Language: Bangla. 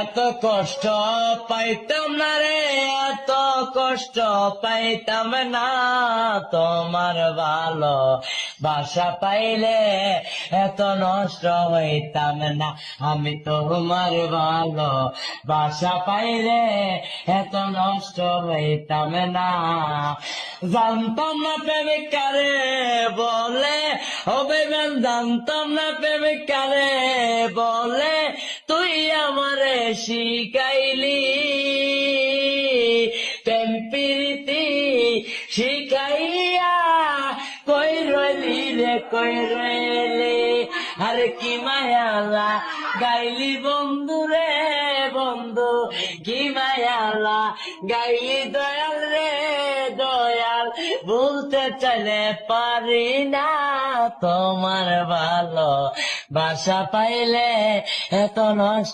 এত কষ্ট পাইতাম না রে, এত কষ্ট পাইতাম না, তোমার ভালো বাসা পাইলে এত নষ্ট হইতাম না। আমি তোমার ভালো বাসা পাইলে এত নষ্ট হইতাম না। জানতাম না প্রেমিক কারে বলে, হবে গান জানতাম না প্রেমিক কারে বলে, তুই আমারে শিখাইলি প্রেম প্রীতি শিখাইয়া, কই রইলি রে কই রইলি, আরে কি মায়ালা গাইলি বন্ধু রে বন্ধু, কি মায়ালা গাইলি দয়াল রে দয়াল, বলতে চাইলে পারি না, তোমার ভালো বাসা পাইলে এত নষ্ট